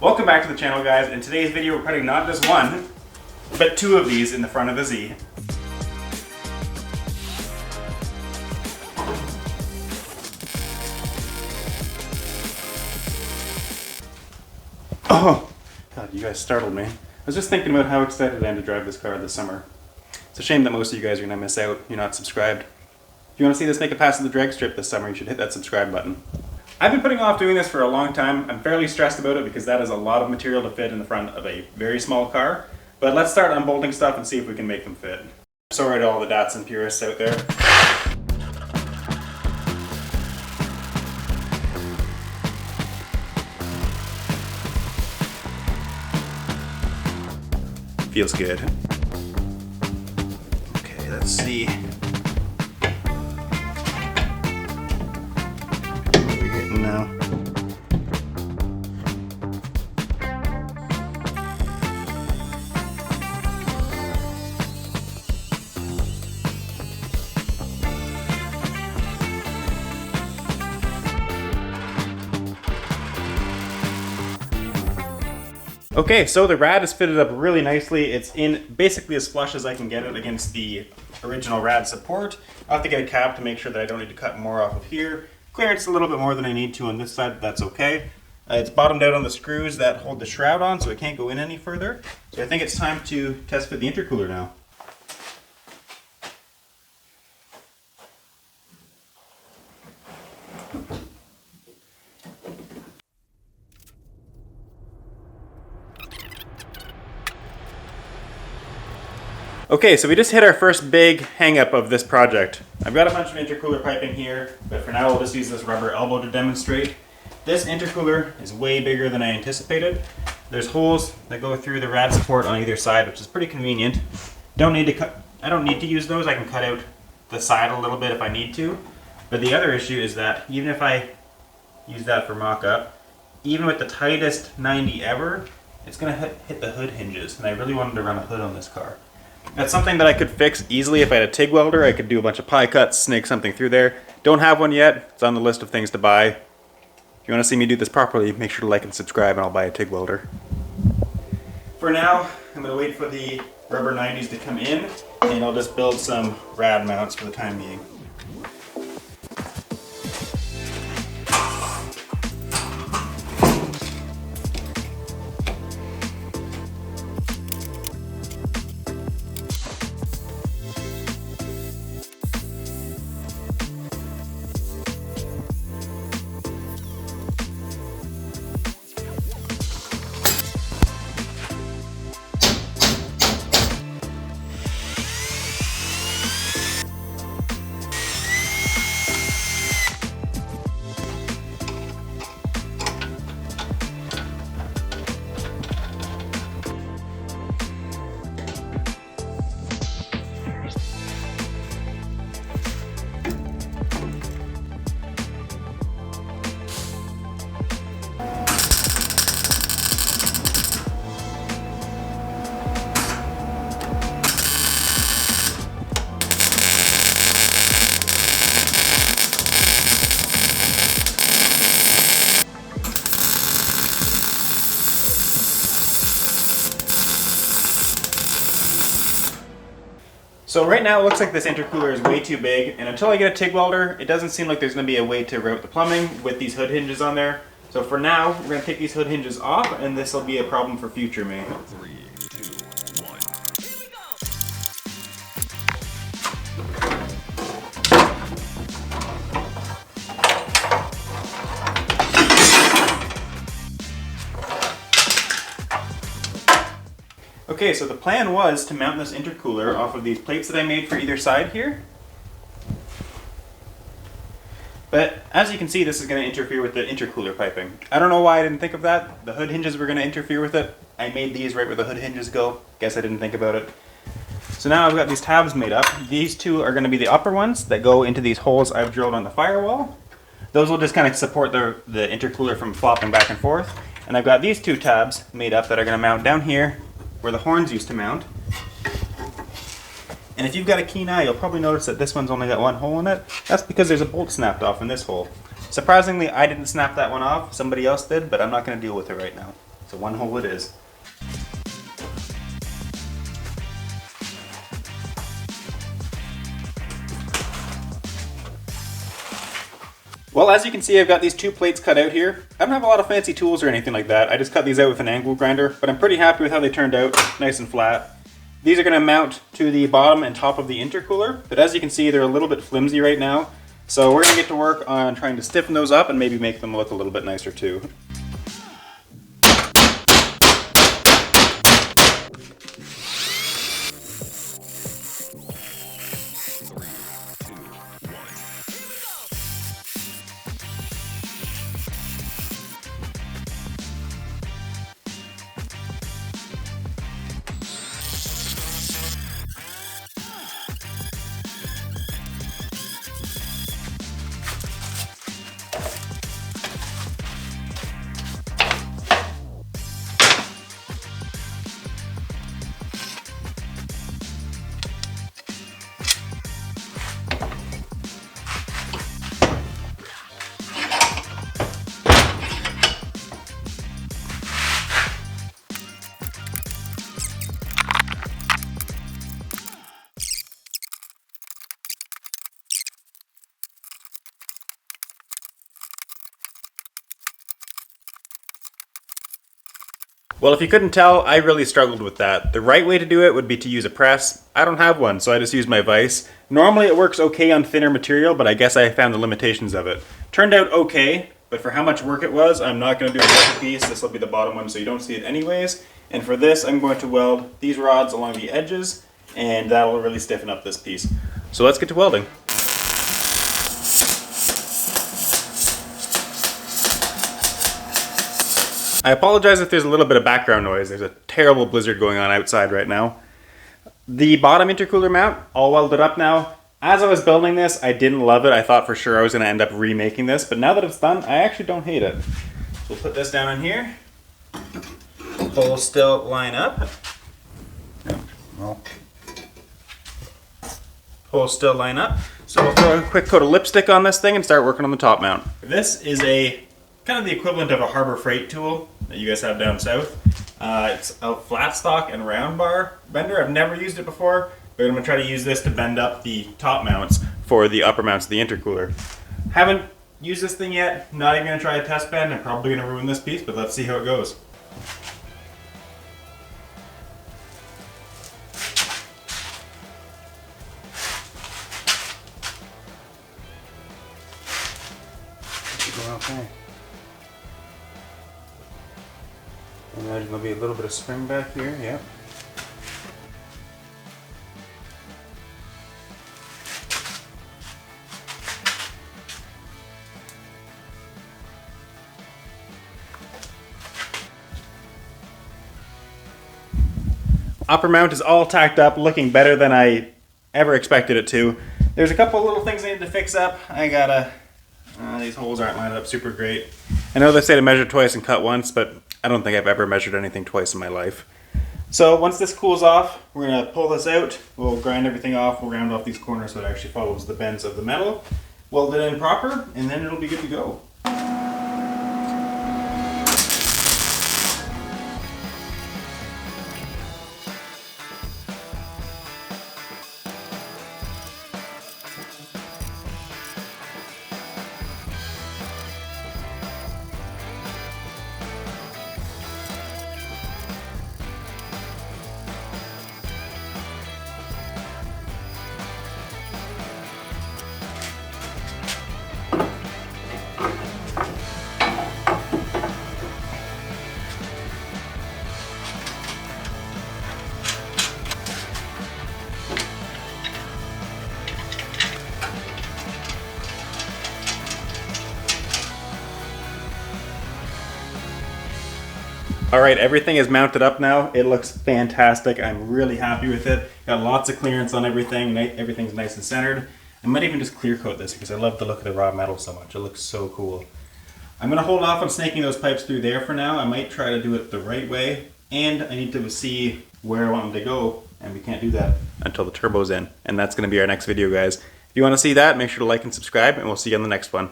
Welcome back to the channel, guys. In today's video we're putting not just one, but two of these in the front of the Z. Oh, God, you guys startled me. I was just thinking about how excited I am to drive this car this summer. It's a shame that most of you guys are going to miss out. You're not subscribed. If you want to see this make it past the drag strip this summer, you should hit that subscribe button. I've been putting off doing this for a long time. I'm fairly stressed about it because that is a lot of material to fit in the front of a very small car. But let's start unbolting stuff and see if we can make them fit. Sorry to all the Datsun purists out there. Feels good. Okay, let's see. What are we hitting now? Okay, so the rad is fitted up really nicely. It's in basically as flush as I can get it against the original rad support. I'll have to get a cap to make sure that I don't need to cut more off of here. Clearance a little bit more than I need to on this side, but that's okay. It's bottomed out on the screws that hold the shroud on, so it can't go in any further. So I think it's time to test fit the intercooler now. Okay, so we just hit our first big hang-up of this project. I've got a bunch of intercooler piping here, but for now we'll just use this rubber elbow to demonstrate. This intercooler is way bigger than I anticipated. There's holes that go through the rad support on either side, which is pretty convenient. I don't need to use those. I can cut out the side a little bit if I need to. But the other issue is that even if I use that for mock-up, even with the tightest 90 ever, it's gonna hit the hood hinges, and I really wanted to run a hood on this car. That's something that I could fix easily if I had a TIG welder. I could do a bunch of pie cuts, snake something through there. Don't have one yet. It's on the list of things to buy. If you want to see me do this properly, make sure to like and subscribe and I'll buy a TIG welder. For now, I'm going to wait for the rubber 90s to come in and I'll just build some rad mounts for the time being. So right now it looks like this intercooler is way too big, and until I get a TIG welder, it doesn't seem like there's going to be a way to route the plumbing with these hood hinges on there. So for now, we're going to take these hood hinges off, and this will be a problem for future me. 3, 2, 1. Okay, so the plan was to mount this intercooler off of these plates that I made for either side here. But as you can see, this is going to interfere with the intercooler piping. I don't know why I didn't think of that. The hood hinges were going to interfere with it. I made these right where the hood hinges go. Guess I didn't think about it. So now I've got these tabs made up. These two are going to be the upper ones that go into these holes I've drilled on the firewall. Those will just kind of support the intercooler from flopping back and forth. And I've got these two tabs made up that are going to mount down here where the horns used to mount. And if you've got a keen eye, you'll probably notice that this one's only got one hole in it. That's because there's a bolt snapped off in this hole. Surprisingly, I didn't snap that one off. Somebody else did, but I'm not going to deal with it right now. So one hole it is. Well, as you can see, I've got these two plates cut out here. I don't have a lot of fancy tools or anything like that. I just cut these out with an angle grinder, but I'm pretty happy with how they turned out, nice and flat. These are going to mount to the bottom and top of the intercooler, but as you can see, they're a little bit flimsy right now. So we're going to get to work on trying to stiffen those up and maybe make them look a little bit nicer too. Well, if you couldn't tell, I really struggled with that. The right way to do it would be to use a press. I don't have one, so I just use my vise. Normally it works okay on thinner material, but I guess I found the limitations of it. Turned out okay, but for how much work it was, I'm not going to do a second piece. This will be the bottom one, so you don't see it anyways. And for this, I'm going to weld these rods along the edges, and that'll really stiffen up this piece. So let's get to welding. I apologize if there's a little bit of background noise. There's a terrible blizzard going on outside right now. The bottom intercooler mount, all welded up now. As I was building this, I didn't love it. I thought for sure I was going to end up remaking this, but now that it's done, I actually don't hate it. We'll put this down in here. Holes still line up. Holes still line up. So we'll throw a quick coat of lipstick on this thing and start working on the top mount. This is a kind of the equivalent of a Harbor Freight tool that you guys have down south. It's a flat stock and round bar bender. I've never used it before, but I'm going to try to use this to bend up the top mounts for the upper mounts of the intercooler. Haven't used this thing yet, not even going to try a test bend. I'm probably going to ruin this piece, but let's see how it goes. Okay. I imagine there'll be a little bit of spring back here, yep. Upper mount is all tacked up, looking better than I ever expected it to. There's a couple little things I need to fix up. I gotta, these holes aren't lined up super great. I know they say to measure twice and cut once, but I don't think I've ever measured anything twice in my life. So once this cools off, we're gonna pull this out. We'll grind everything off. We'll round off these corners so it actually follows the bends of the metal. Weld it in proper, and then it'll be good to go. Alright, everything is mounted up now. It looks fantastic. I'm really happy with it. Got lots of clearance on everything. Everything's nice and centered. I might even just clear coat this because I love the look of the raw metal so much. It looks so cool. I'm going to hold off on snaking those pipes through there for now. I might try to do it the right way. And I need to see where I want them to go. And we can't do that until the turbo's in. And that's going to be our next video, guys. If you want to see that, make sure to like and subscribe. And we'll see you on the next one.